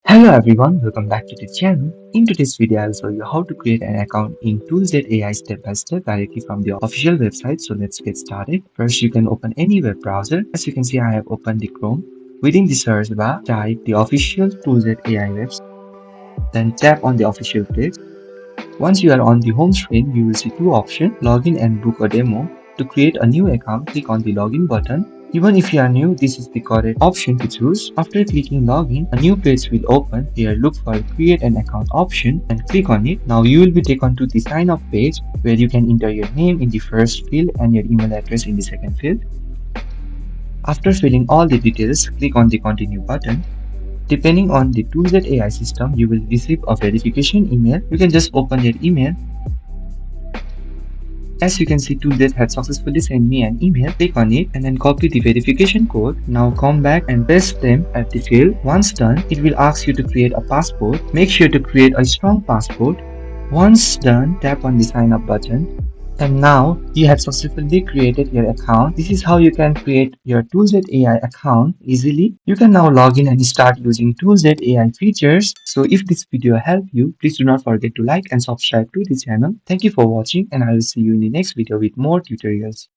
Hello everyone, welcome back to the channel. In today's video, I'll show you how to create an account in Tooljet AI step by step directly from the official website. So let's get started. First, you can open any web browser. As you can see, I have opened the Chrome. Within the search bar, type the official Tooljet AI website. Then tap on the official page. Once you are on the home screen, you will see two options, login and book a demo. To create a new account, click on the login button. Even if you are new, this is the correct option to choose. After clicking login, a new page will open. Here look for create an account option and click on it. Now you will be taken to the sign up page where you can enter your name in the first field and your email address in the second field. After filling all the details, click on the continue button. Depending on the Tooljet AI system, you will receive a verification email. You can just open your email. As you can see, Tooljet had successfully sent me an email. Click on it and then copy the verification code. Now come back and paste them at the field. Once done, it will ask you to create a passport. Make sure to create a strong passport. Once done, tap on the sign up button. And now you have successfully created your account. This is how you can create your Tooljet AI account easily. You can now log in and start using Tooljet AI features. So if this video helped you, please do not forget to like and subscribe to the channel. Thank you for watching and I will see you in the next video with more tutorials.